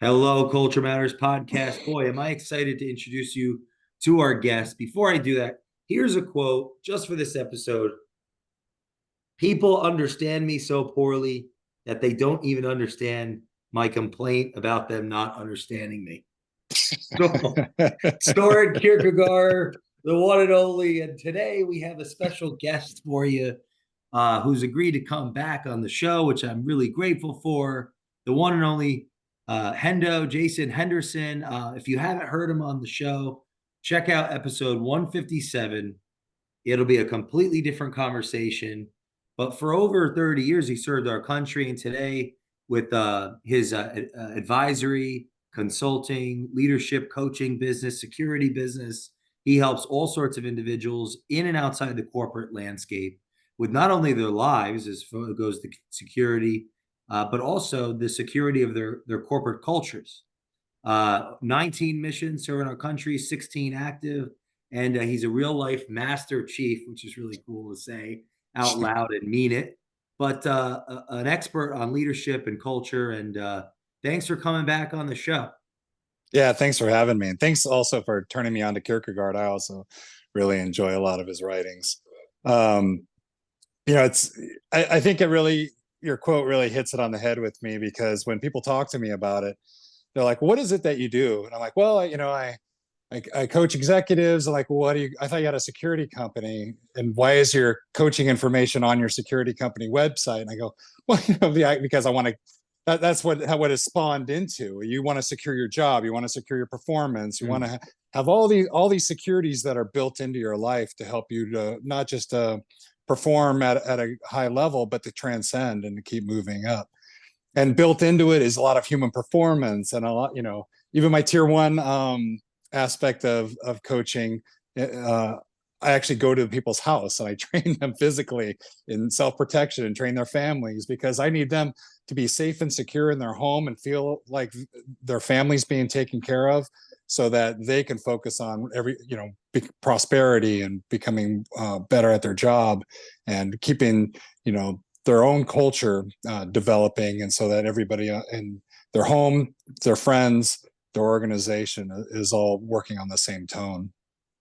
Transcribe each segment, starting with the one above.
Hello, Culture Matters podcast. Boy, am I excited to introduce you to our guest. Before I do that, here's a quote just for this episode. People understand me so poorly that they don't even understand my complaint about them not understanding me. So, Soren Kierkegaard, the one and only. And today we have a special guest for you who's agreed to come back on the show, which I'm really grateful for. The one and only Jason Henderson. If you haven't heard him on the show, check out episode 157. It'll be a completely different conversation. But for over 30 years, he served our country. And today, with his advisory, consulting, leadership, coaching business, security business, he helps all sorts of individuals in and outside the corporate landscape with not only their lives, as far as goes to security, but also the security of their corporate cultures. 19 missions serving our country, 16 active, and he's a real life master chief, which is really cool to say out loud and mean it. But an expert on leadership and culture. And thanks for coming back on the show. Yeah, thanks for having me. And thanks also for turning me on to Kierkegaard. I also really enjoy a lot of his writings. Um, I think your quote really hits it on the head with me, because when people talk to me about it, they're like, what is it that you do? And I'm like, well, I coach executives. Like, what do you, I thought you had a security company, and why is your coaching information on your security company website? And I go, well, because I want to, that's what is spawned into. You want to secure your job, you want to secure your performance, you want to have all these securities that are built into your life to help you to not just perform at a high level, but to transcend and to keep moving up. And built into it is a lot of human performance and a lot, even my tier one aspect of coaching. I actually go to people's house and I train them physically in self-protection and train their families, because I need them to be safe and secure in their home and feel like their family's being taken care of, so that they can focus on prosperity and becoming better at their job and keeping, their own culture developing, and so that everybody in their home, their friends, their organization is all working on the same tone.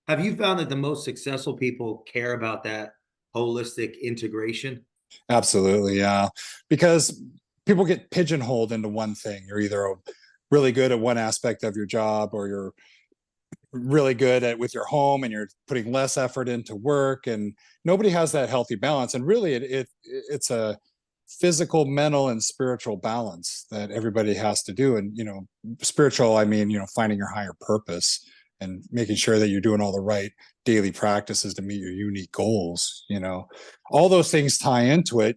Have you found that the most successful people care about that holistic integration? Absolutely, yeah. Because people get pigeonholed into one thing. You're either really good at one aspect of your job, or you're really good at with your home and you're putting less effort into work, and nobody has that healthy balance. And really it's a physical, mental, and spiritual balance that everybody has to do. And spiritual, I mean, finding your higher purpose and making sure that you're doing all the right daily practices to meet your unique goals. All those things tie into it.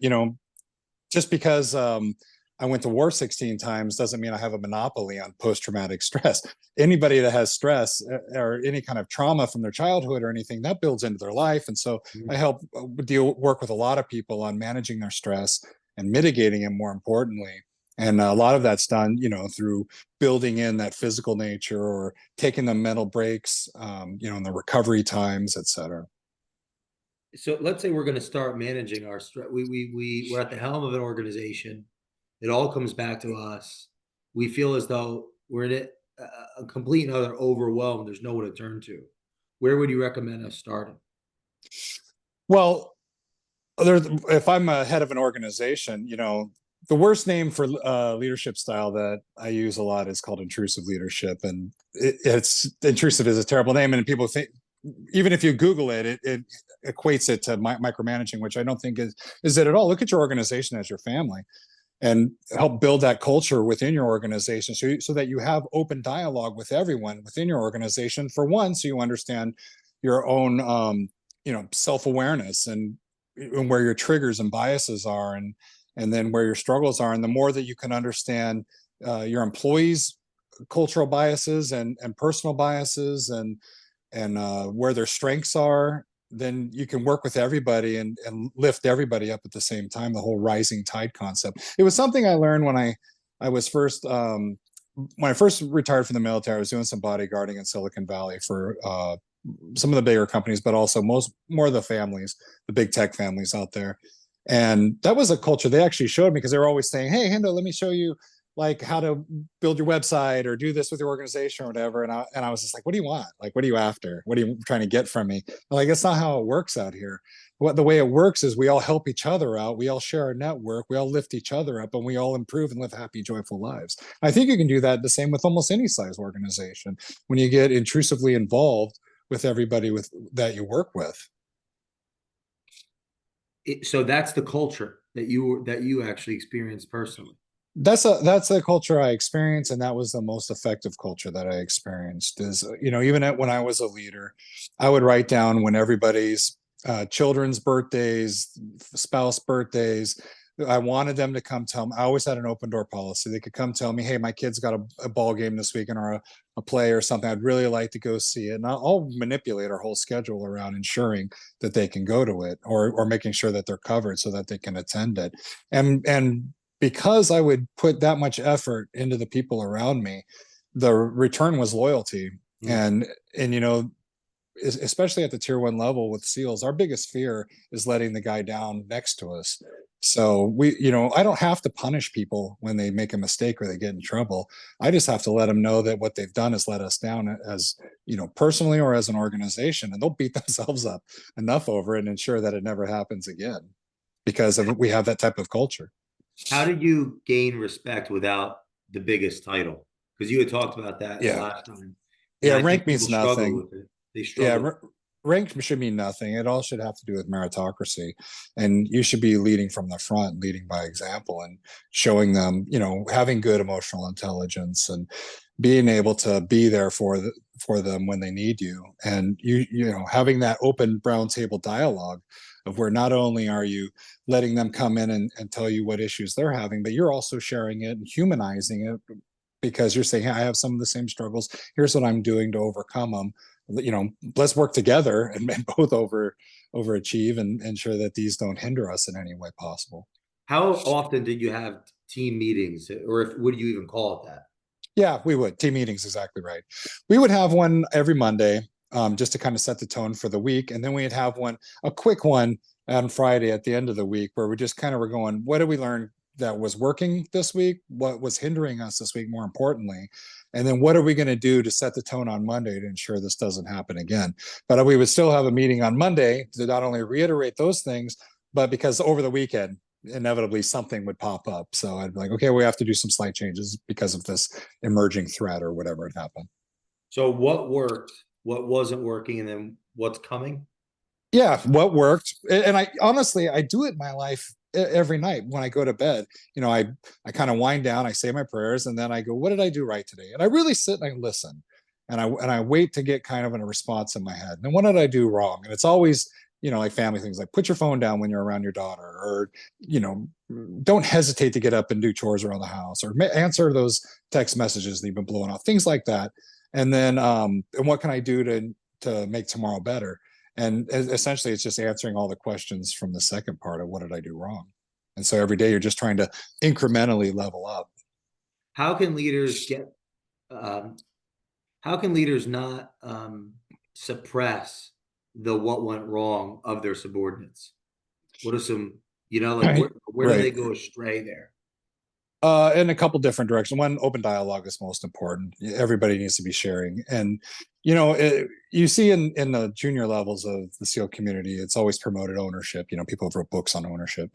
Just because I went to war 16 times doesn't mean I have a monopoly on post-traumatic stress. Anybody that has stress or any kind of trauma from their childhood or anything, that builds into their life. And so I help work with a lot of people on managing their stress and mitigating it, more importantly. And a lot of that's done, through building in that physical nature, or taking the mental breaks, in the recovery times, et cetera. So let's say we're going to start managing our stress. We're at the helm of an organization. It all comes back to us. We feel as though we're in a complete and utter overwhelm. There's no one to turn to. Where would you recommend us starting? Well, if I'm a head of an organization, the worst name for leadership style that I use a lot is called intrusive leadership. And it's intrusive is a terrible name. And people think, even if you Google it, it equates it to micromanaging, which I don't think is it at all. Look at your organization as your family, and help build that culture within your organization, so that you have open dialogue with everyone within your organization, for one, so you understand your own self-awareness and where your triggers and biases are, and then where your struggles are. And the more that you can understand your employees' cultural biases and personal biases, and where their strengths are, then you can work with everybody and lift everybody up at the same time. The whole rising tide concept. It was something I learned when I was first when I first retired from the military. I was doing some bodyguarding in Silicon Valley for some of the bigger companies, but also more of the families, the big tech families out there. And that was a culture they actually showed me, because they were always saying, hey, Hendo, let me show you like how to build your website or do this with your organization or whatever. And I was just like, what do you want? Like, what are you after? What are you trying to get from me? I'm like, that's not how it works out here. The way it works is we all help each other out. We all share our network. We all lift each other up, and we all improve and live happy, joyful lives. I think you can do that the same with almost any size organization when you get intrusively involved with everybody that you work with. So that's the culture that you actually experienced personally. That's the culture I experienced, and that was the most effective culture that I experienced. Is, even when I was a leader, I would write down when everybody's children's birthdays, spouse birthdays. I wanted them to come tell me. I always had an open door policy. They could come tell me, "Hey, my kid's got a ball game this weekend, or a play or something. I'd really like to go see it." And I'll manipulate our whole schedule around ensuring that they can go to it, or making sure that they're covered so that they can attend it. And because I would put that much effort into the people around me, the return was loyalty. And especially at the tier 1 level with SEALs, our biggest fear is letting the guy down next to us. So I don't have to punish people when they make a mistake or they get in trouble. I just have to let them know that what they've done is let us down, as personally or as an organization, and they'll beat themselves up enough over it and ensure that it never happens again, because we have that type of culture. How did you gain respect without the biggest title? Because you had talked about that last time. Yeah, rank means nothing. They struggle. Yeah, rank should mean nothing. It all should have to do with meritocracy, and you should be leading from the front, leading by example, and showing them, having good emotional intelligence and being able to be there for them when they need you, and having that open brown table dialogue of where not only are you letting them come in and tell you what issues they're having, but you're also sharing it and humanizing it, because you're saying, hey, I have some of the same struggles. Here's what I'm doing to overcome them. Let's work together and both overachieve and ensure that these don't hinder us in any way possible. How often did you have team meetings, or would you even call it that? Yeah, we would. Team meetings, exactly right. We would have one every Monday, just to kind of set the tone for the week. And then we'd have a quick one on Friday at the end of the week, where we just kind of were going, what did we learn that was working this week? What was hindering us this week, more importantly? And then what are we going to do to set the tone on Monday to ensure this doesn't happen again? But we would still have a meeting on Monday to not only reiterate those things, but because over the weekend, inevitably something would pop up. So I'd be like, okay, we have to do some slight changes because of this emerging threat or whatever had happened. So what worked, what wasn't working, and then what's coming? Yeah, what worked. And I honestly, I do it in my life every night when I go to bed. I kind of wind down, I say my prayers, and then I go, what did I do right today? And I really sit and I listen, and I wait to get kind of a response in my head. And then what did I do wrong? And it's always, like family things, like put your phone down when you're around your daughter, or, don't hesitate to get up and do chores around the house, or answer those text messages that you've been blowing off, things like that. And then, and what can I do to make tomorrow better? And essentially, it's just answering all the questions from the second part of what did I do wrong? And so every day you're just trying to incrementally level up. How can leaders not suppress the what went wrong of their subordinates? What are some, where do they go astray there? In a couple different directions. One, open dialogue is most important. Everybody needs to be sharing. And, you see in the junior levels of the SEAL community, it's always promoted ownership. People have wrote books on ownership,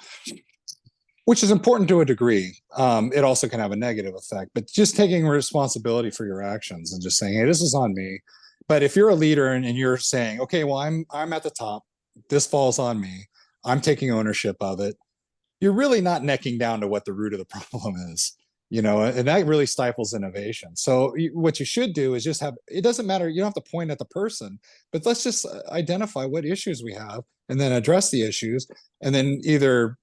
which is important to a degree. It also can have a negative effect, but just taking responsibility for your actions and just saying, hey, this is on me. But if you're a leader and you're saying, okay, well, I'm at the top, this falls on me, I'm taking ownership of it, you're really not necking down to what the root of the problem is, and that really stifles innovation. So what you should do is just it doesn't matter, you don't have to point at the person, but let's just identify what issues we have and then address the issues. And then either,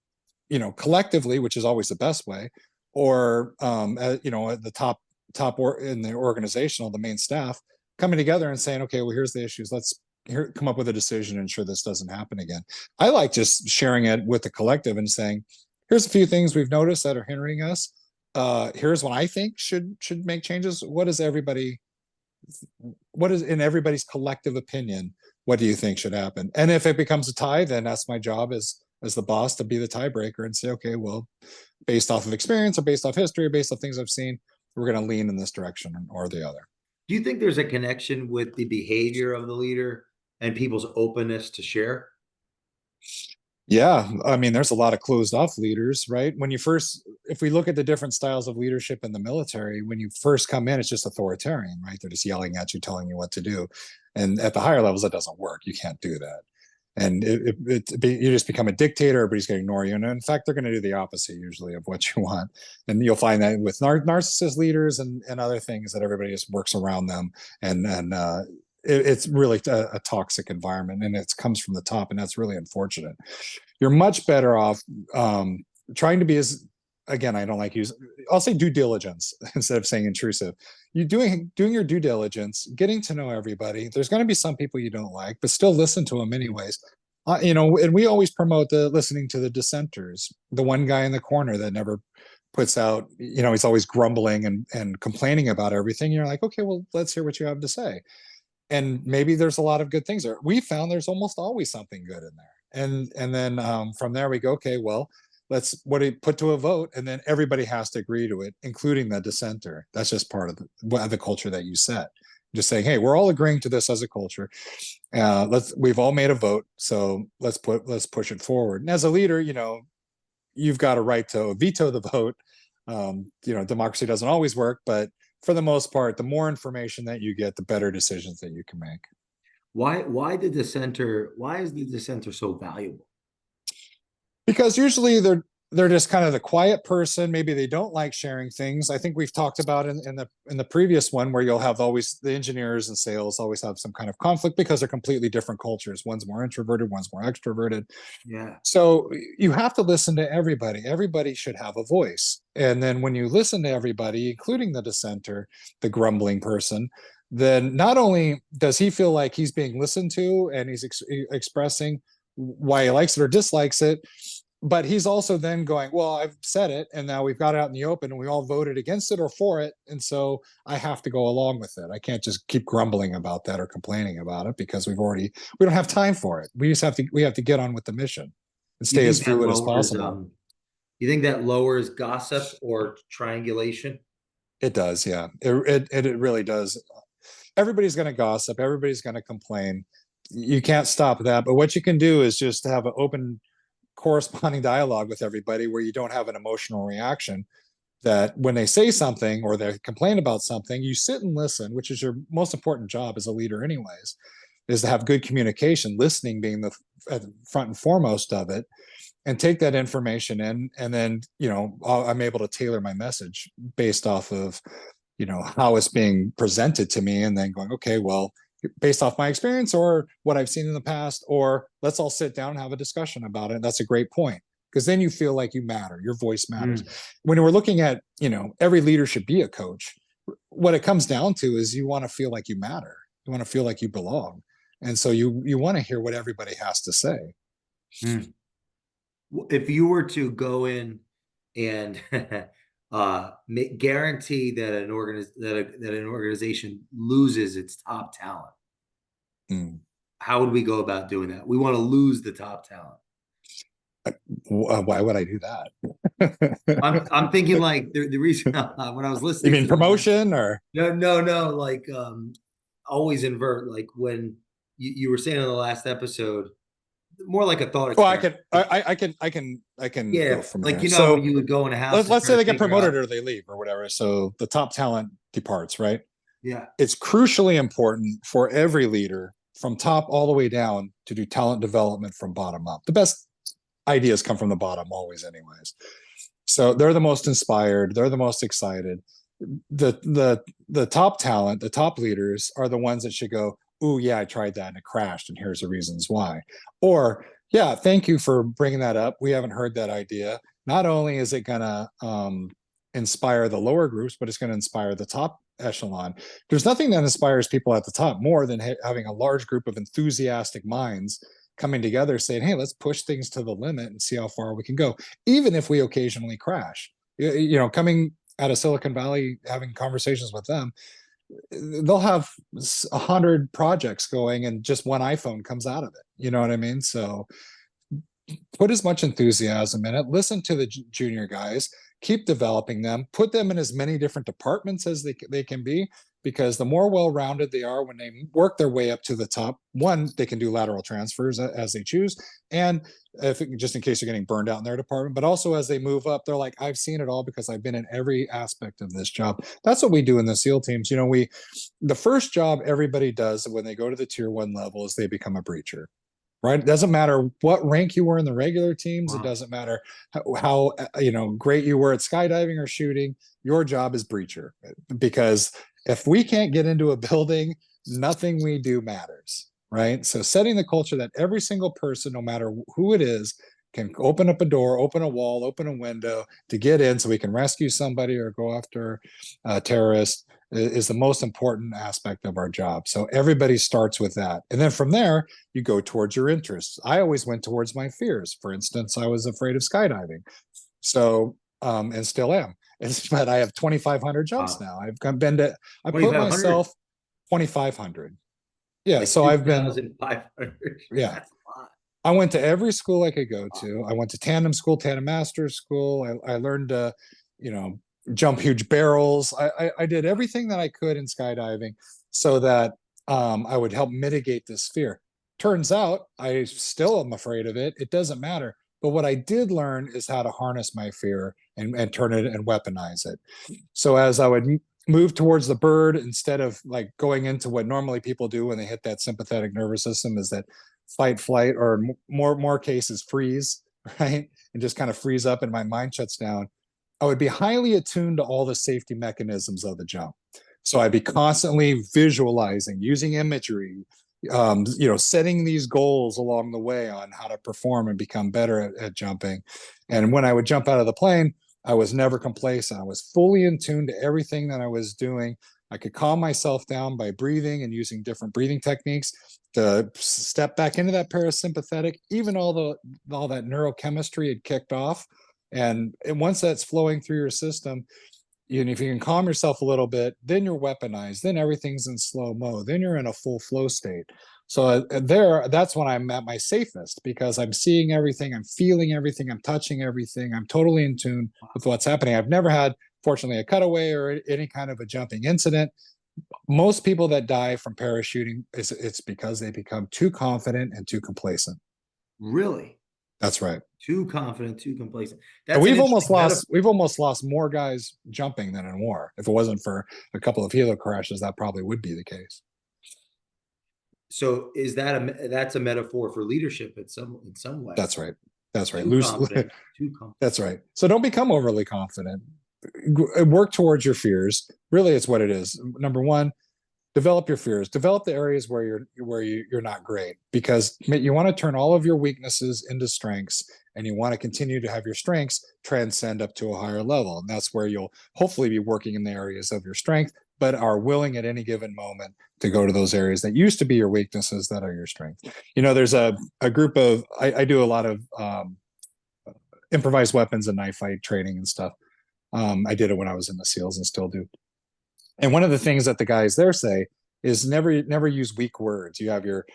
collectively, which is always the best way, or, at the top or in the organizational, the main staff coming together and saying, okay, well, here's the issues. Let's come up with a decision and ensure this doesn't happen again. I like just sharing it with the collective and saying, here's a few things we've noticed that are hindering us. Here's what I think should make changes. What is in everybody's collective opinion? What do you think should happen? And if it becomes a tie, then that's my job as as the boss to be the tiebreaker and say, okay, well, based off of experience or based off history or based off things I've seen, we're going to lean in this direction or the other. Do you think there's a connection with the behavior of the leader and people's openness to share? Yeah, I mean, there's a lot of closed off leaders, right? When you first, if we look at the different styles of leadership in the military, when you first come in, it's just authoritarian, right? They're just yelling at you, telling you what to do. And at the higher levels, that doesn't work. You can't do that. And you just become a dictator. Everybody's going to ignore you. And in fact, they're going to do the opposite usually of what you want. And you'll find that with narcissist leaders and other things, that everybody just works around them. It's really a toxic environment, and it comes from the top, and that's really unfortunate. You're much better off trying to be as, again, I don't like use, I'll say due diligence instead of saying intrusive. You doing your due diligence, getting to know everybody. There's going to be some people you don't like, but still listen to them anyways. And we always promote the listening to the dissenters, the one guy in the corner that never puts out, he's always grumbling and complaining about everything. You're like, okay, well, let's hear what you have to say. And maybe there's a lot of good things there. We found there's almost always something good in there. And then from there we go, okay, well, let's put to a vote, and then everybody has to agree to it, including the dissenter. That's just part of the culture that you set. Just saying, hey, we're all agreeing to this as a culture. We've all made a vote, so let's push it forward. And as a leader, you've got a right to veto the vote. Democracy doesn't always work, but for the most part, the more information that you get, the better decisions that you can make. Why is the dissenter so valuable? Because usually they're just kind of the quiet person. Maybe they don't like sharing things. I think we've talked about in the previous one, where you'll have always the engineers and sales always have some kind of conflict because they're completely different cultures. One's more introverted, one's more extroverted. Yeah. So you have to listen to everybody. Everybody should have a voice. And then when you listen to everybody, including the dissenter, the grumbling person, then not only does he feel like he's being listened to and he's expressing why he likes it or dislikes it, but he's also then going, well, I've said it, and now we've got it out in the open, and we all voted against it or for it, and so I have to go along with it. I can't just keep grumbling about that or complaining about it, because we don't have time for it. We have to get on with the mission and stay as fluid as possible. You think that lowers gossip or triangulation? It does, yeah. It really does. Everybody's going to gossip. Everybody's going to complain. You can't stop that. But what you can do is just have an open, corresponding dialogue with everybody, where you don't have an emotional reaction, that when they say something or they complain about something, you sit and listen, which is your most important job as a leader anyways, is to have good communication, listening being the front and foremost of it, and take that information in. And then, I'm able to tailor my message based off of, how it's being presented to me, and then going, okay, well, based off my experience or what I've seen in the past, or let's all sit down and have a discussion about it. That's a great point, because then you feel like you matter, your voice matters. When we're looking at, every leader should be a coach, what it comes down to is you want to feel like you matter. You want to feel like you belong. And so you want to hear what everybody has to say. If you were to go in and guarantee that an organization loses its top talent, how would we go about doing that? We want to lose the top talent. Why would I do that? I'm thinking like the reason when I was listening. You mean promotion or no, like always invert, like when you were saying in the last episode, more like a thought. Well, I can yeah, go from like there. So you would go in a house. Let's say they get promoted or they leave or whatever. So the top talent departs, right? Yeah. It's crucially important for every leader from top all the way down to do talent development from bottom up. The best ideas come from the bottom always anyways. So they're the most inspired, they're the most excited. The top talent, the top leaders are the ones that should go, oh yeah, I tried that and it crashed, and here's the reasons why. Or, yeah, thank you for bringing that up. We haven't heard that idea. Not only is it going to inspire the lower groups, but it's going to inspire the top echelon. There's nothing that inspires people at the top more than having a large group of enthusiastic minds coming together saying, hey, let's push things to the limit and see how far we can go, even if we occasionally crash. Coming out of Silicon Valley, having conversations with them, they'll have 100 projects going and just one iPhone comes out of it. You know what I mean? So put as much enthusiasm in it, listen to the junior guys, keep developing them, put them in as many different departments as they can be, because the more well-rounded they are when they work their way up to the top, one, they can do lateral transfers as they choose, and if just in case you're getting burned out in their department, but also as they move up, they're like, I've seen it all because I've been in every aspect of this job. That's what we do in the SEAL teams. The first job everybody does when they go to the tier 1 level is they become a breacher, right? It doesn't matter what rank you were in the regular teams. It doesn't matter how great you were at skydiving or shooting. Your job is breacher, because if we can't get into a building, nothing we do matters, right? So setting the culture that every single person, no matter who it is, can open up a door, open a wall, open a window to get in so we can rescue somebody or go after a terrorist is the most important aspect of our job. So everybody starts with that. And then from there, you go towards your interests. I always went towards my fears. For instance, I was afraid of skydiving. So, and still am. But I have 2,500 jumps now. I put 2,500? myself 2,500. Yeah. Like So I've been, 2,500. yeah. That's a lot. I went to every school I could go to. I went to tandem school, tandem master's school. I learned to, jump huge barrels. I did everything that I could in skydiving so that I would help mitigate this fear. Turns out I still am afraid of it. It doesn't matter. But what I did learn is how to harness my fear and turn it and weaponize it. So as I would move towards the bird, instead of like going into what normally people do when they hit that sympathetic nervous system, is that fight, flight, or more cases freeze, right? And just kind of freeze up and my mind shuts down. I would be highly attuned to all the safety mechanisms of the jump. So I'd be constantly visualizing, using imagery, setting these goals along the way on how to perform and become better at jumping. And when I would jump out of the plane, I was never complacent. I was fully in tune to everything that I was doing. I could calm myself down by breathing and using different breathing techniques to step back into that parasympathetic, even all that neurochemistry had kicked off. And once that's flowing through your system, if you can calm yourself a little bit, then you're weaponized. Then everything's in slow mo. Then you're in a full flow state. So that's when I'm at my safest, because I'm seeing everything, I'm feeling everything, I'm touching everything. I'm totally in tune with what's happening. I've never had, fortunately, a cutaway or any kind of a jumping incident. Most people that die from parachuting, it's because they become too confident and too complacent. Really? That's right. Too confident, too complacent. And we've almost lost more guys jumping than in war. If it wasn't for a couple of helo crashes, that probably would be the case. So that's a metaphor for leadership in some way? That's right. That's right. Too confident. That's right. So don't become overly confident. Work towards your fears. Really, it's what it is. Number one, develop your fears. Develop the areas where you're not great, because you want to turn all of your weaknesses into strengths, and you want to continue to have your strengths transcend up to a higher level. And that's where you'll hopefully be working in the areas of your strength, but are willing at any given moment to go to those areas that used to be your weaknesses that are your strength. There's a group of, I do a lot of improvised weapons and knife fight training and stuff. I did it when I was in the SEALs and still do. And one of the things that the guys there say is never use weak words. You have your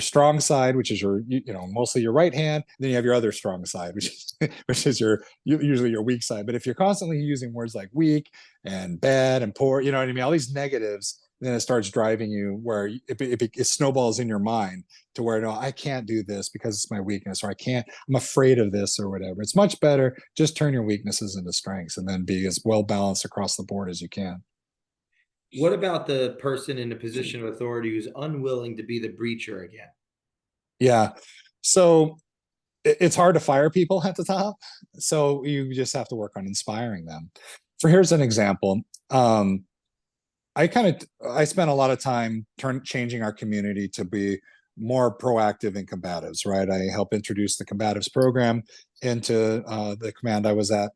strong side, which is mostly your right hand. Then you have your other strong side, which is usually your weak side. But if you're constantly using words like weak and bad and poor, you know what I mean, all these negatives, then it starts driving you where it snowballs in your mind to where, no, I can't do this because it's my weakness, or I'm afraid of this or whatever. It's much better just turn your weaknesses into strengths and then be as well balanced across the board as you can. What about the person in a position of authority who's unwilling to be the breacher again? Yeah. So it's hard to fire people at the top. So you just have to work on inspiring them. Here's an example. I spent a lot of time changing our community to be more proactive in combatives, right? I helped introduce the combatives program into the command I was at.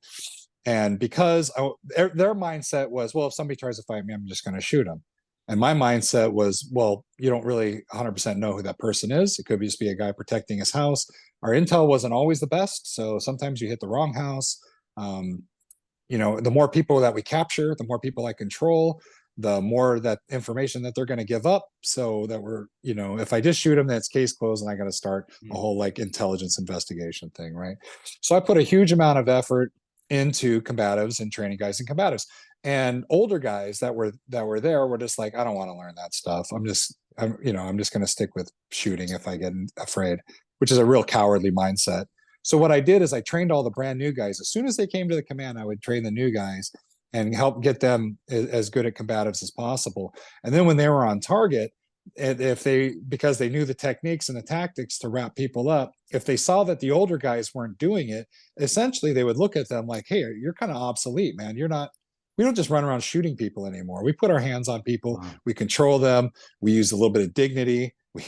And because their mindset was, well, if somebody tries to fight me, I'm just going to shoot them. And my mindset was, well, you don't really 100% know who that person is. It could just be a guy protecting his house. Our intel wasn't always the best. So sometimes you hit the wrong house. The more people that we capture, the more people I control, the more that information that they're going to give up, so that we're, if I just shoot them, that's case closed, and I got to start a whole like intelligence investigation thing, right? So I put a huge amount of effort into combatives and training guys and combatives. And older guys that were there were just like, I don't want to learn that stuff. I'm just going to stick with shooting if I get afraid, which is a real cowardly mindset. So what I did is I trained all the brand new guys. As soon as they came to the command, I would train the new guys and help get them as good at combatives as possible. And then when they were on target, because they knew the techniques and the tactics to wrap people up, if they saw that the older guys weren't doing it, essentially they would look at them like, hey, you're kind of obsolete, man. We don't just run around shooting people anymore. We put our hands on people. Wow. We control them. We use a little bit of dignity. We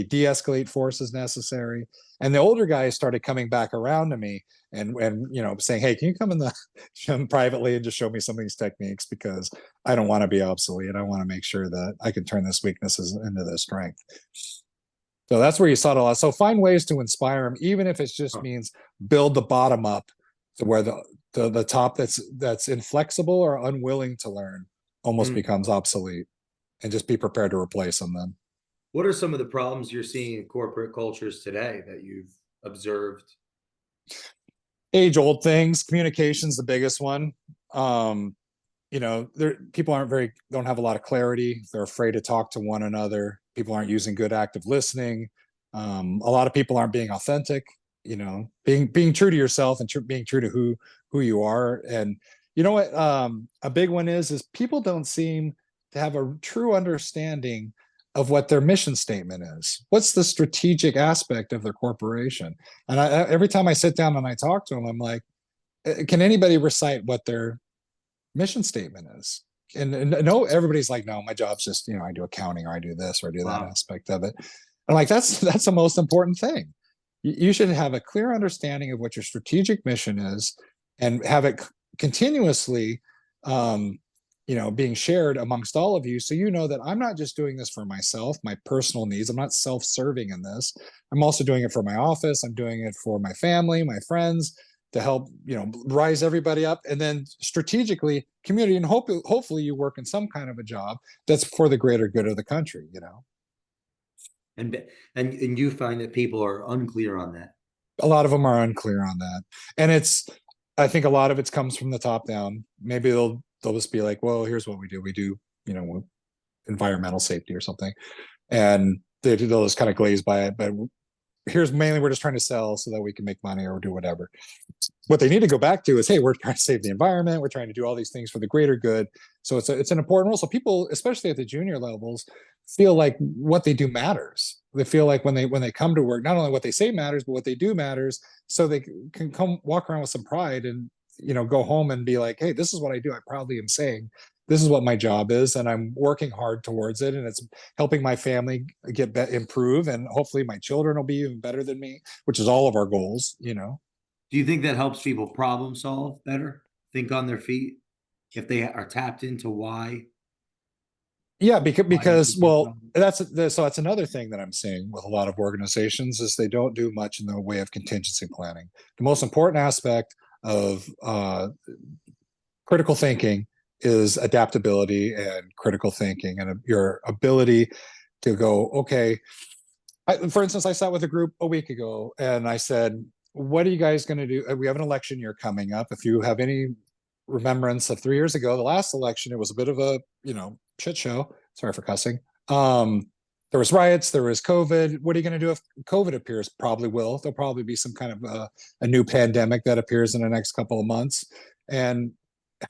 de-escalate force as necessary. And the older guys started coming back around to me and saying, hey, can you come in the privately and just show me some of these techniques, because I don't want to be obsolete. I want to make sure that I can turn this weaknesses into the strength. So that's where you saw it a lot. So find ways to inspire them, even if it just means build the bottom up to where the top that's inflexible or unwilling to learn almost becomes obsolete, and just be prepared to replace them then. What are some of the problems you're seeing in corporate cultures today that you've observed? Age-old things. Communication's the biggest one. People don't have a lot of clarity. They're afraid to talk to one another. People aren't using good active listening. A lot of people aren't being authentic. Being true to yourself and being true to who you are. And you know what? A big one is people don't seem to have a true understanding of what their mission statement is. What's the strategic aspect of their corporation? And every time I sit down and I talk to them, I'm like, can anybody recite what their mission statement is? And no, everybody's like, no, my job's just, I do accounting, or I do this, or I do that aspect of it. I'm like, that's the most important thing. You should have a clear understanding of what your strategic mission is, and have it continuously being shared amongst all of you, so that I'm not just doing this for myself, my personal needs. I'm not self-serving in this. I'm also doing it for my office. I'm doing it for my family, my friends, to help rise everybody up. And then strategically, community, and hopefully you work in some kind of a job that's for the greater good of the country. And you find that people are unclear on that. A lot of them are unclear on that, and I think a lot of it comes from the top down. Maybe they'll just be like, well, here's what we do. We do, environmental safety or something. And they'll just kind of glaze by it. But here's mainly, we're just trying to sell so that we can make money or do whatever. What they need to go back to is, hey, we're trying to save the environment. We're trying to do all these things for the greater good. So it's an important role. So people, especially at the junior levels, feel like what they do matters. They feel like when they come to work, not only what they say matters, but what they do matters. So they can come walk around with some pride and, go home and be like, hey, this is what I do. I proudly am saying, this is what my job is, and I'm working hard towards it, and it's helping my family improve, and hopefully my children will be even better than me, which is all of our goals. Do you think that helps people problem solve better, think on their feet, if they are tapped into why? Yeah, because well, that's another thing that I'm seeing with a lot of organizations is they don't do much in the way of contingency planning. The most important aspect of critical thinking is adaptability and critical thinking, and your ability to go, okay. For instance, I sat with a group a week ago and I said, what are you guys going to do? We have an election year coming up. If you have any remembrance of 3 years ago, the last election, it was a bit of a, shit show. Sorry for cussing. There was riots, there was COVID. What are you going to do if COVID appears? Probably will. There'll probably be some kind of a new pandemic that appears in the next couple of months. And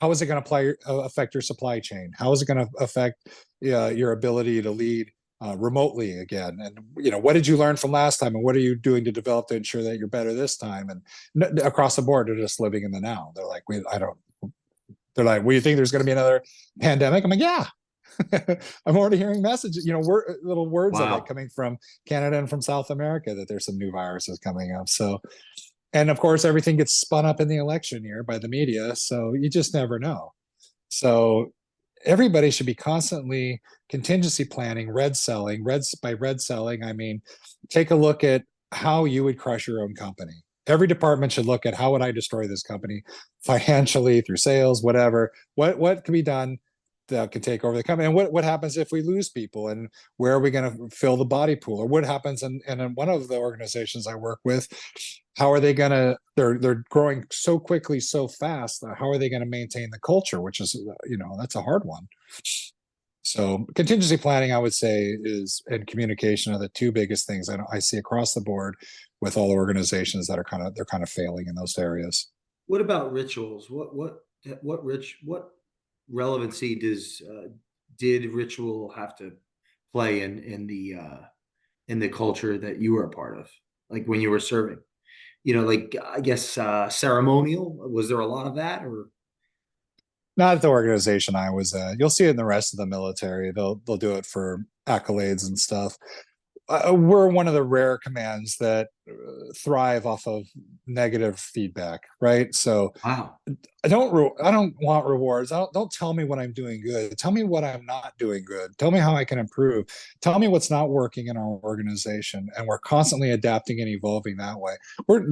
how is it going to affect your supply chain? How is it going to affect your ability to lead remotely again? And what did you learn from last time, and what are you doing to develop to ensure that you're better this time? And across the board, they're just living in the now. They're like, they're like, well, you think there's going to be another pandemic? I'm like, yeah. I'm already hearing messages, little words of it coming from Canada and from South America, that there's some new viruses coming up. So, and of course, everything gets spun up in the election year by the media. So you just never know. So everybody should be constantly contingency planning, red selling. By red selling, I mean, take a look at how you would crush your own company. Every department should look at, how would I destroy this company financially, through sales, whatever. What can be done that can take over the company, and what happens if we lose people, and where are we going to fill the body pool, or what happens in one of the organizations I work with, how are they going to, they're growing so quickly so fast, how are they going to maintain the culture, which is, that's a hard one. So contingency planning, I would say, is, and communication are the two biggest things I see across the board with all organizations that are they're kind of failing in those areas. What about rituals? What relevancy did ritual have to play in the culture that you were a part of, like when you were serving? Like, I guess, ceremonial. Was there a lot of that, or? Not at the organization I was at. You'll see it in the rest of the military. They'll do it for accolades and stuff. We're one of the rare commands that thrive off of negative feedback, right? So Wow. I don't want rewards. Don't tell me what I'm doing good. Tell me what I'm not doing good. Tell me how I can improve. Tell me what's not working in our organization. And we're constantly adapting and evolving that way.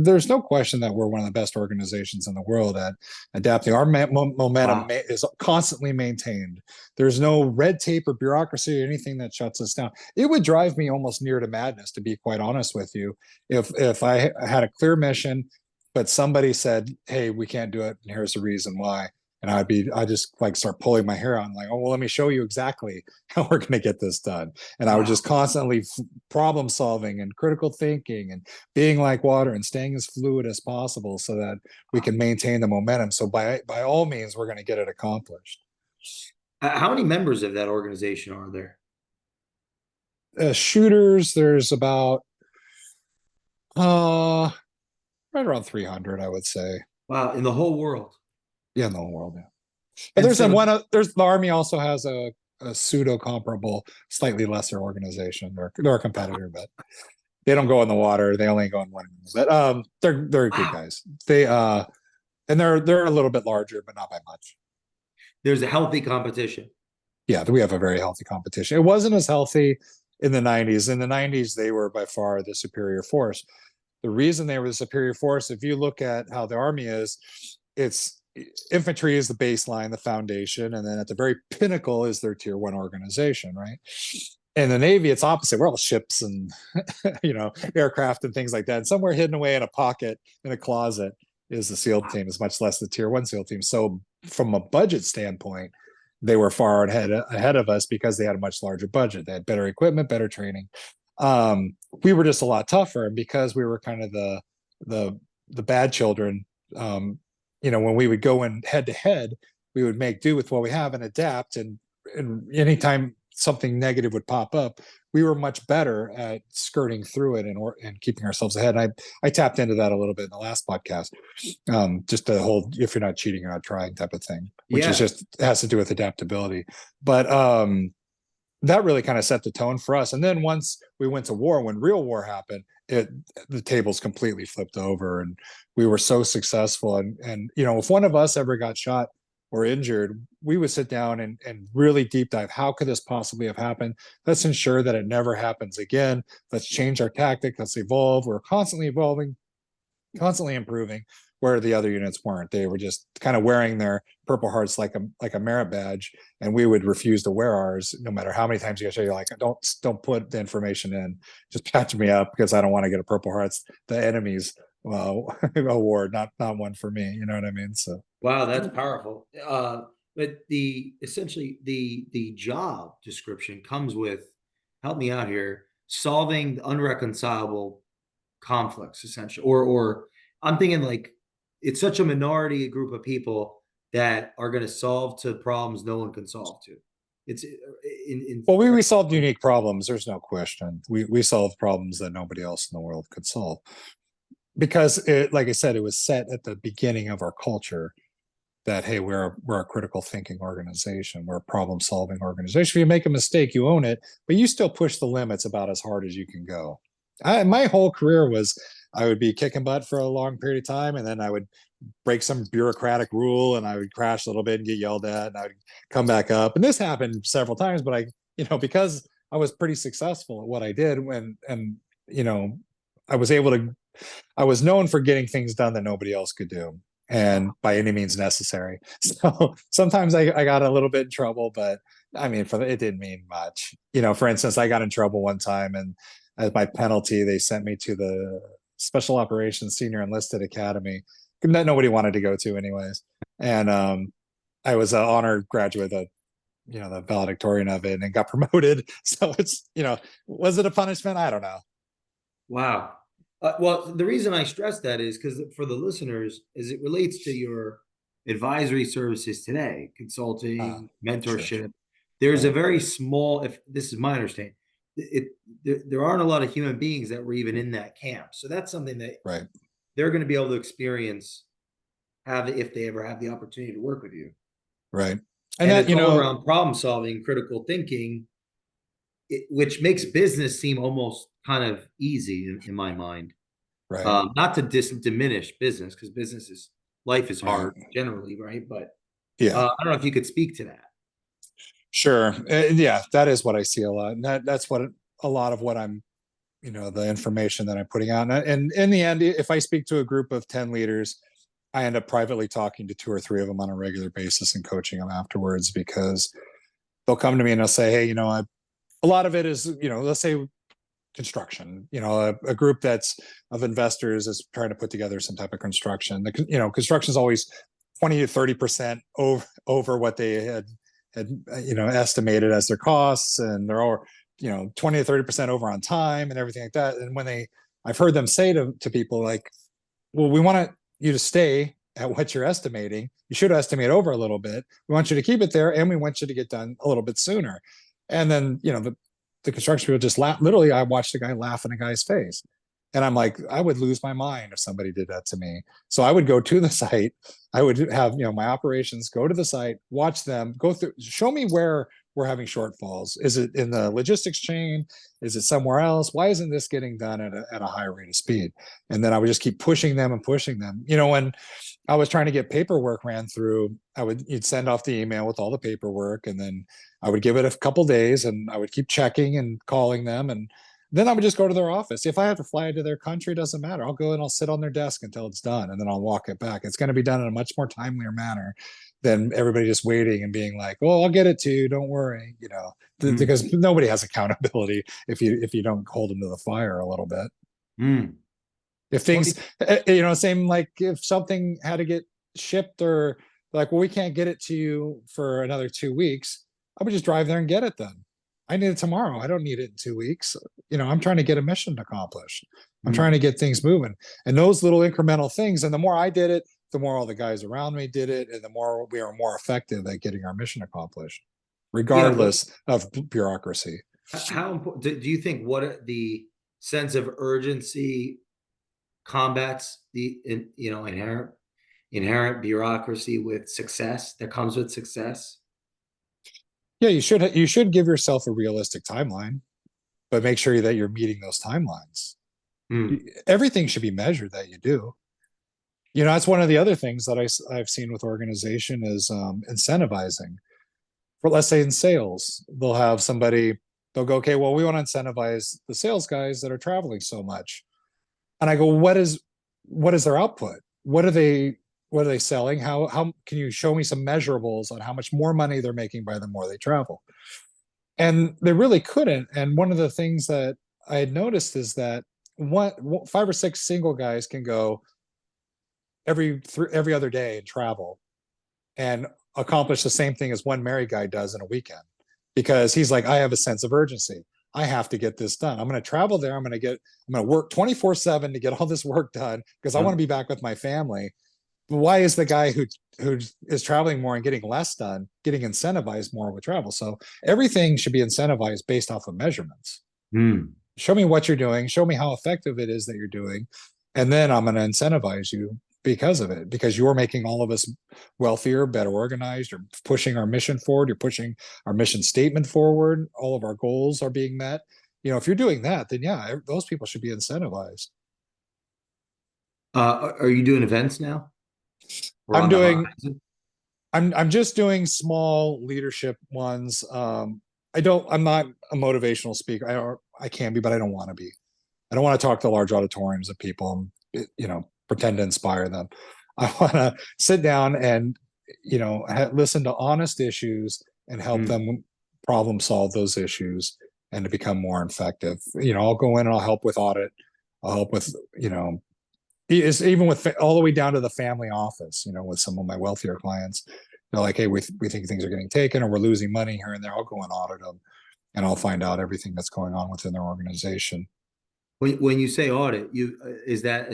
There's no question that we're one of the best organizations in the world at adapting. Our momentum is constantly maintained. There's no red tape or bureaucracy or anything that shuts us down. It would drive me almost near to madness, to be quite honest with you, if I had a clear mission, but somebody said, "Hey, we can't do it, and here's the reason why." And I just like start pulling my hair out and like, "Oh, well, let me show you exactly how we're going to get this done." And I would just constantly problem solving and critical thinking and being like water and staying as fluid as possible so that we can maintain the momentum. So by all means, we're going to get it accomplished. How many members of that organization are there? Shooters, there's about right around 300, I would say. Wow, in the whole world. Yeah, in the whole world, yeah. But there's the Army also has a pseudo comparable, slightly lesser organization. They're a competitor, but they don't go in the water. They only go in one. But they're good guys. They and they're a little bit larger, but not by much. There's a healthy competition. Yeah, we have a very healthy competition. It wasn't as healthy in the 90s. In the 90s, they were by far the superior force. The reason they were the superior force, if you look at how the Army is, it's infantry is the baseline, the foundation, and then at the very pinnacle is their tier 1 organization, right? In the Navy, it's opposite. We're all ships and aircraft and things like that. And somewhere hidden away in a pocket in a closet is the SEAL team, is much less the tier 1 SEAL team. So from a budget standpoint, they were far ahead of us because they had a much larger budget. They had better equipment, better training. We were just a lot tougher, and because we were kind of the bad children, when we would go in head to head, we would make do with what we have and adapt. And anytime something negative would pop up, we were much better at skirting through it and keeping ourselves ahead. And I tapped into that a little bit in the last podcast, just the whole "if you're not cheating, you're not trying" type of thing, which is just has to do with adaptability. But that really kind of set the tone for us. And then once we went to war, when real war happened, the tables completely flipped over, and we were so successful. And if one of us ever got shot or injured, we would sit down and really deep dive. How could this possibly have happened? Let's ensure that it never happens again. Let's change our tactic. Let's evolve. We're constantly evolving, constantly improving, where the other units weren't. They were just kind of wearing their Purple Hearts like a merit badge, and we would refuse to wear ours no matter how many times you say, like, don't put the information in, just patch me up because I don't want to get a Purple Hearts, the enemy's award, not one for me. You know what I mean? So wow, that's powerful. But essentially the job description comes with, help me out here, solving unreconcilable conflicts, essentially, or I'm thinking like it's such a minority group of people that are going to solve to problems no one can solve to. It's well, we solved unique problems. There's no question. We solved problems that nobody else in the world could solve, because like I said, it was set at the beginning of our culture that, hey, we're a critical thinking organization. We're a problem solving organization. If you make a mistake, you own it, but you still push the limits about as hard as you can go. My whole career was, I would be kicking butt for a long period of time, and then I would break some bureaucratic rule and I would crash a little bit and get yelled at, and I would come back up. And this happened several times, but because I was pretty successful at what I did, I was known for getting things done that nobody else could do. and by any means necessary. So sometimes I got a little bit in trouble, but I mean, it didn't mean much. For instance, I got in trouble one time, and as my penalty, they sent me to the Special Operations Senior Enlisted Academy that nobody wanted to go to anyways. And I was an honored graduate of, the valedictorian of it, and got promoted. So it's, was it a punishment? I don't know. Wow. Well, the reason I stress that is because for the listeners, as it relates to your advisory services today, consulting, mentorship, Sure. there's a very small, if this is my understanding, there aren't a lot of human beings that were even in that camp. So that's something that Right. they're going to be able to experience, if they ever have the opportunity to work with you. Right. And that, it's all around problem solving, critical thinking, which makes business seem almost kind of easy in my mind. Right. Not to diminish business, because life is hard generally, right? But yeah, I don't know if you could speak to that. Sure. Yeah, that is what I see a lot. And that's what a lot of what I'm, the information that I'm putting out. And in the end, if I speak to a group of 10 leaders, I end up privately talking to 2 or 3 of them on a regular basis and coaching them afterwards, because they'll come to me and they'll say, hey, a lot of it is, let's say construction, a group that's of investors is trying to put together some type of construction. Construction is always 20 to 30% over what they had estimated as their costs, and they're all 20 to 30% over on time and everything like that. And I've heard them say to people like, well, we want you to stay at what you're estimating. You should estimate over a little bit. We want you to keep it there, and we want you to get done a little bit sooner. And then the construction people just laugh. Literally, I watched the guy laugh in a guy's face. And I'm like, I would lose my mind if somebody did that to me. So I would go to the site. I would have, my operations go to the site, watch them go through, show me where we're having shortfalls. Is it in the logistics chain? Is it somewhere else? Why isn't this getting done at a high rate of speed? And then I would just keep pushing them and pushing them. When I was trying to get paperwork ran through, you'd send off the email with all the paperwork, and then I would give it a couple days, and I would keep checking and calling them, and then I would just go to their office. If I have to fly to their country, it doesn't matter. I'll go and I'll sit on their desk until it's done, and then I'll walk it back. It's going to be done in a much more timelier manner than everybody just waiting and being like, "Oh, I'll get it to you. Don't worry." Because nobody has accountability if you don't hold them to the fire a little bit. If things, same like if something had to get shipped, or like, well, we can't get it to you for another 2 weeks, I would just drive there and get it done. I need it tomorrow. I don't need it in 2 weeks. I'm trying to get a mission accomplished. I'm trying to get things moving. And those little incremental things, and the more I did it, the more all the guys around me did it, and the more we are more effective at getting our mission accomplished, regardless of bureaucracy. How important do you think the sense of urgency combats the inherent bureaucracy with success that comes with success? Yeah, you should give yourself a realistic timeline, but make sure that you're meeting those timelines. Everything should be measured that you do. That's one of the other things that I've seen with organization is incentivizing. For, let's say in sales, they'll have somebody, they'll go, okay, well, we want to incentivize the sales guys that are traveling so much. And I go, what is their output? What are they selling? How can you show me some measurables on how much more money they're making by the more they travel? And they really couldn't. And one of the things that I had noticed is that 5 or 6 single guys can go every other day and travel and accomplish the same thing as one married guy does in a weekend, because he's like, I have a sense of urgency. I have to get this done. I'm going to travel there. I'm going to work 24/7 to get all this work done because I want to be back with my family. But why is the guy who is traveling more and getting less done getting incentivized more with travel? So everything should be incentivized based off of measurements. Show me what you're doing. Show me how effective it is that you're doing. And then I'm going to incentivize you because of it, because you're making all of us wealthier, better organized. You're pushing our mission forward. You're pushing our mission statement forward. All of our goals are being met. If you're doing that, then yeah, those people should be incentivized. Are you doing events now? I'm just doing small leadership ones. I'm not a motivational speaker. I can be, but I don't want to be. I don't want to talk to large auditoriums of people and, pretend to inspire them. I want to sit down and, listen to honest issues and help Mm. them problem solve those issues and to become more effective. I'll go in and I'll help with audit. I'll help with, it's even with all the way down to the family office, with some of my wealthier clients. They're like, hey, we think things are getting taken or we're losing money here and there. I'll go and audit them and I'll find out everything that's going on within their organization. When you say audit, is that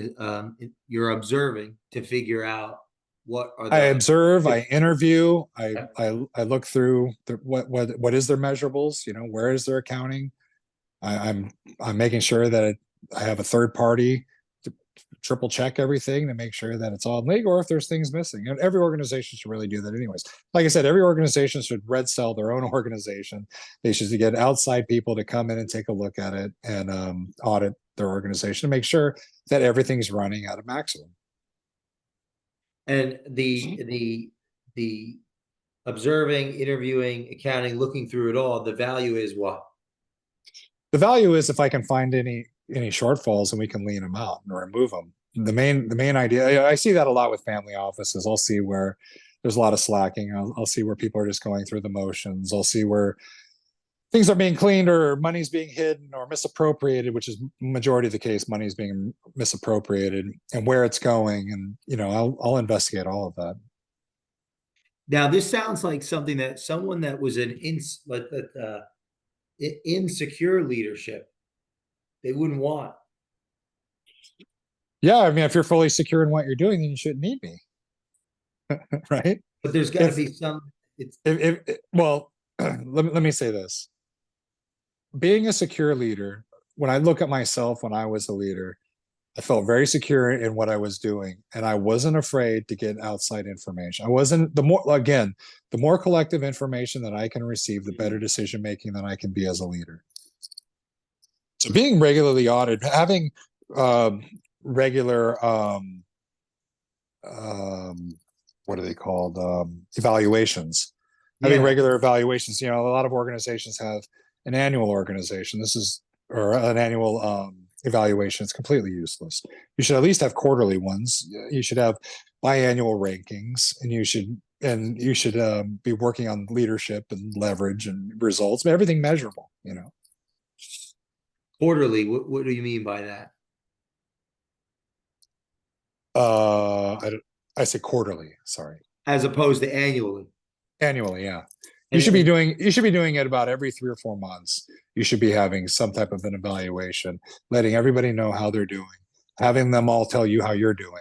you're observing to figure out what are I the observe, I interview, I look through what is their measurables, where is their accounting. I'm making sure that I have a third party to triple check everything to make sure that it's all legal, or if there's things missing. And every organization should really do that anyways. Like I said, every organization should red sell their own organization. They should get outside people to come in and take a look at it and audit their organization to make sure that everything's running at a maximum. and the observing, interviewing, accounting, looking through it all, the value is what? The value is if I can find any shortfalls and we can lean them out and remove them. The main idea, I see that a lot with family offices. I'll see where there's a lot of slacking. I'll see where people are just going through the motions. I'll see where things are being cleaned or money's being hidden or misappropriated, which is majority of the case. Money's being misappropriated and where it's going. And, I'll investigate all of that. Now, this sounds like something that someone that was insecure leadership, they wouldn't want. Yeah. I mean, if you're fully secure in what you're doing, then you shouldn't need me. Right. But there's got to be some, well, let me say this. Being a secure leader, when I look at myself when I was a leader, I felt very secure in what I was doing, and I wasn't afraid to get outside information. I wasn't the more collective information that I can receive, the better decision making that I can be as a leader. So being regularly audited, having regular what are they called? Evaluations. Having regular evaluations. A lot of organizations have an annual organization. Or an annual evaluation. It's completely useless. You should at least have quarterly ones. You should have biannual rankings, and you should be working on leadership and leverage and results, but everything measurable. Quarterly. What do you mean by that? I say quarterly. Sorry, as opposed to annually. Annually, yeah. You should be doing it about every 3 or 4 months. You should be having some type of an evaluation, letting everybody know how they're doing, having them all tell you how you're doing,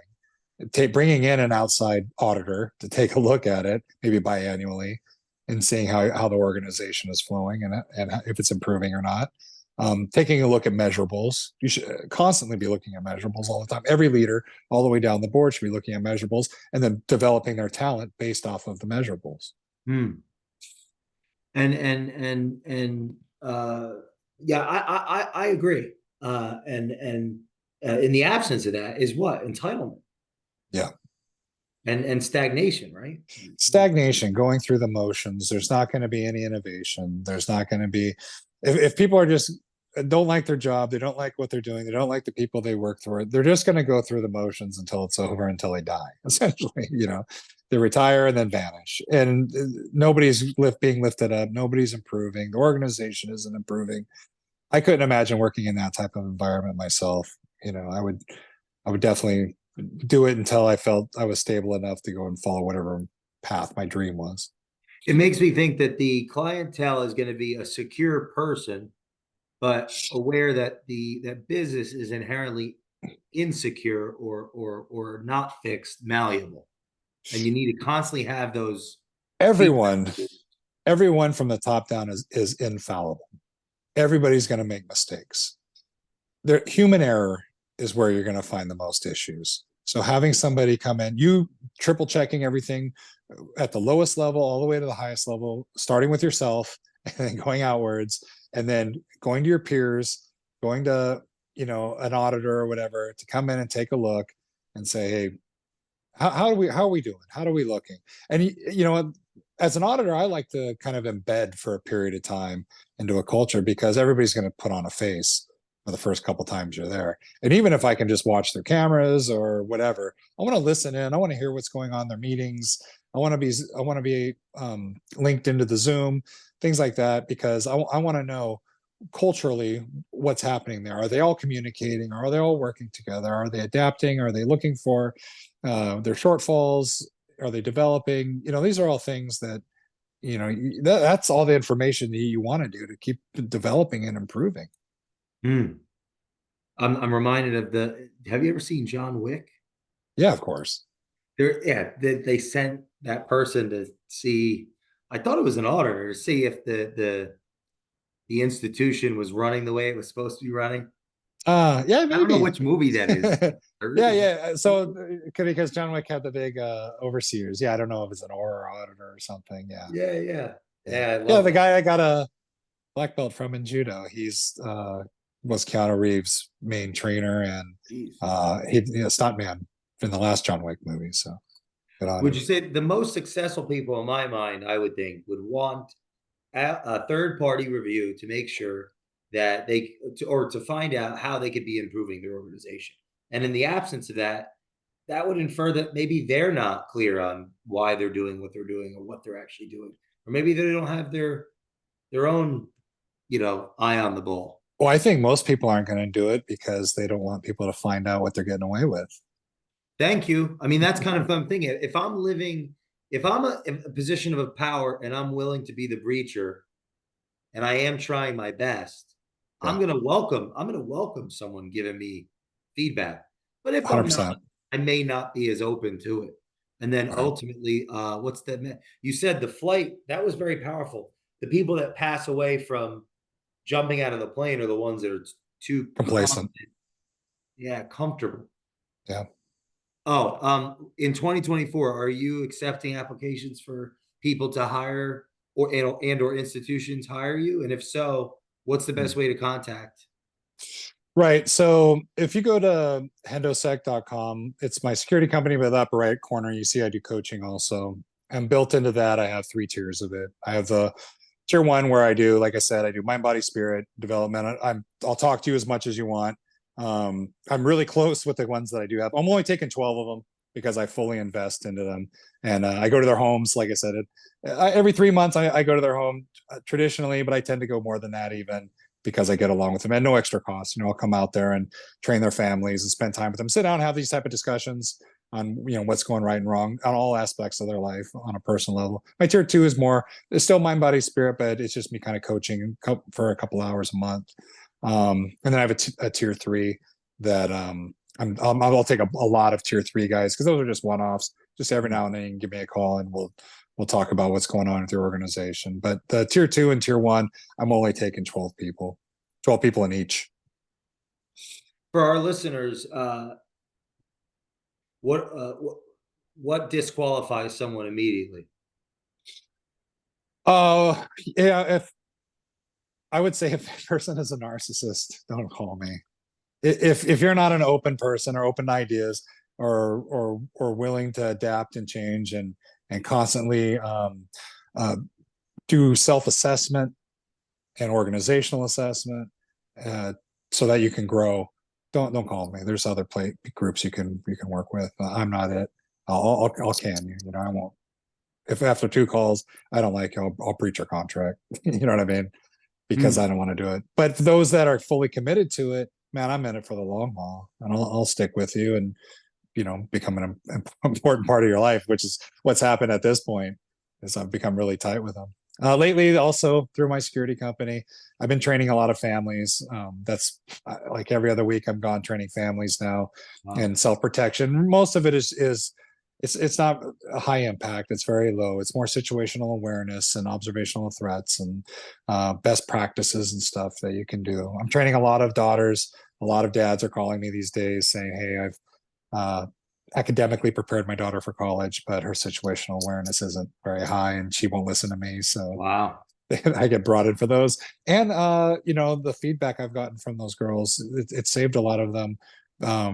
bringing in an outside auditor to take a look at it, maybe biannually, and seeing how the organization is flowing and if it's improving or not. Taking a look at measurables. You should constantly be looking at measurables all the time. Every leader, all the way down the board, should be looking at measurables and then developing their talent based off of the measurables. Yeah, I agree. And in the absence of that is what? Entitlement. Yeah. And stagnation, right? Stagnation, going through the motions. There's not going to be any innovation. There's not going to be, if people are just don't like their job, they don't like what they're doing, they don't like the people they work for, they're just going to go through the motions until it's over, until they die, essentially. They retire and then vanish, and nobody's being lifted up, nobody's improving, the organization isn't improving. I couldn't imagine working in that type of environment myself. I would definitely do it until I felt I was stable enough to go and follow whatever path my dream was. It makes me think that the clientele is going to be a secure person, but aware that that business is inherently insecure or not fixed, malleable, and you need to constantly have those. Everyone from the top down is infallible. Everybody's going to make mistakes. Human error is where you're going to find the most issues. So having somebody come in, you triple checking everything at the lowest level all the way to the highest level, starting with yourself and then going outwards, and then going to your peers, going to an auditor or whatever to come in and take a look and say, hey, how are we doing? How are we looking? And as an auditor, I like to kind of embed for a period of time into a culture, because everybody's going to put on a face. for the first couple times you're there. And even if I can just watch their cameras or whatever, I want to listen in. I want to hear what's going on in their meetings. I want to be linked into the Zoom, things like that, because I want to know culturally what's happening there. Are they all communicating? Are they all working together? Are they adapting? Are they looking for their shortfalls? Are they developing? These are all things that, that's all the information that you want to do to keep developing and improving. Hmm. I'm reminded of have you ever seen John Wick? Yeah, of course. Yeah, they sent that person to see, I thought it was an auditor, to see if the institution was running the way it was supposed to be running. Yeah, I don't know maybe. which movie that is. Yeah, yeah. So because John Wick had the big overseers. Yeah, I don't know if it's an aura auditor or something. Yeah. Yeah, yeah. Yeah. Yeah, I Yeah, love the that. guy I got a black belt from in judo. He's was Keanu Reeves' main trainer, and Jeez. he a stuntman in the last John Wick movie. So good on Would him. you say the most successful people in my mind, I would think, would want a third party review to make sure that or to find out how they could be improving their organization? And in the absence of that, that would infer that maybe they're not clear on why they're doing what they're doing or what they're actually doing. Or maybe they don't have their own, eye on the ball. Well, I think most people aren't going to do it because they don't want people to find out what they're getting away with. Thank you. I mean, that's kind of fun thing. If I'm in a position of power and I'm willing to be the breacher and I am trying my best, Yeah, I'm gonna welcome someone giving me feedback. But if I'm not, 100%. I may not be as open to it. And then Right. ultimately, what's that? You said the flight, that was very powerful. The people that pass away from jumping out of the plane are the ones that are too Complacent. confident, yeah, comfortable. Yeah. Oh, in 2024, are you accepting applications for people to hire or institutions hire you? And if so, what's the best way to contact? Right. So if you go to hendosec.com, it's my security company, but the upper right corner, you see I do coaching also. And built into that, I have 3 tiers of it. I have the tier one where I do, like I said, I do mind, body, spirit development. I'll talk to you as much as you want. I'm really close with the ones that I do have. I'm only taking 12 of them because I fully invest into them. And I go to their homes. Like I said, every 3 months I go to their home traditionally, but I tend to go more than that even because I get along with them and no extra cost. I'll come out there and train their families and spend time with them, sit down, have these type of discussions on what's going right and wrong on all aspects of their life on a personal level. My tier two is more, it's still mind, body, spirit, but it's just me kind of coaching for a couple hours a month. And then I have a tier three that I'll take a lot of tier three guys because those are just one offs. Just every now and then you can give me a call and we'll talk about what's going on with your organization. But the tier two and tier one, I'm only taking 12 people in each. For our listeners, what what disqualifies someone immediately? Oh, yeah. If I would say if the person is a narcissist, don't call me. If you're not an open person or open to ideas or willing to adapt and change and constantly do self-assessment and organizational assessment so that you can grow, don't call me. There's other groups you can work with. I'm not it. I'll can you. I won't. If after 2 calls I don't like you, I'll breach your contract. You know what I mean? Because I don't want to do it. But for those that are fully committed to it, man, I'm in it for the long haul, and I'll stick with you and become an important part of your life, which is what's happened at this point. Is I've become really tight with them. Lately, also through my security company, I've been training a lot of families. That's like every other week I'm gone training families now, Wow. and self protection. Most of it is it's not a high impact. It's very low. It's more situational awareness and observational threats and best practices and stuff that you can do. I'm training a lot of daughters. A lot of dads are calling me these days saying, "Hey, I've academically prepared my daughter for college, but her situational awareness isn't very high, and she won't listen to me." So Wow. I get brought in for those, and the feedback I've gotten from those girls, it saved a lot of them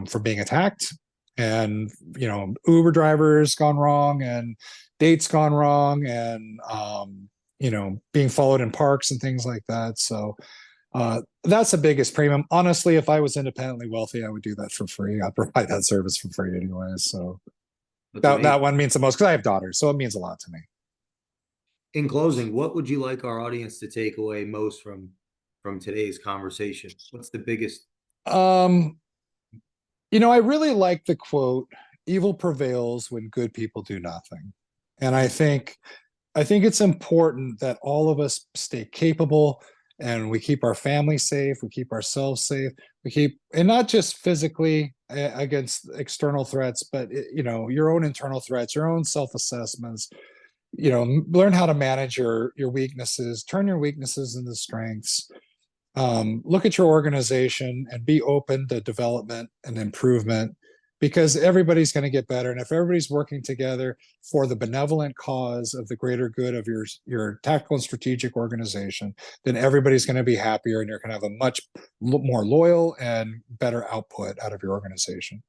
from being attacked, and Uber drivers gone wrong, and dates gone wrong, and being followed in parks and things like that. So That's the biggest premium. Honestly, if I was independently wealthy, I would do that for free. I'd provide that service for free anyway. So That's that amazing. one means the most because I have daughters, so it means a lot to me. In closing, what would you like our audience to take away most from today's conversation? What's the biggest? Um, I really like the quote, "Evil prevails when good people do nothing." And I think it's important that all of us stay capable and we keep our family safe, we keep ourselves safe, and not just physically against external threats, but your own internal threats, your own self-assessments. Learn how to manage your weaknesses, turn your weaknesses into strengths. Look at your organization and be open to development and improvement, because everybody's going to get better. And if everybody's working together for the benevolent cause of the greater good of your tactical and strategic organization, then everybody's going to be happier and you're going to have a much more loyal and better output out of your organization.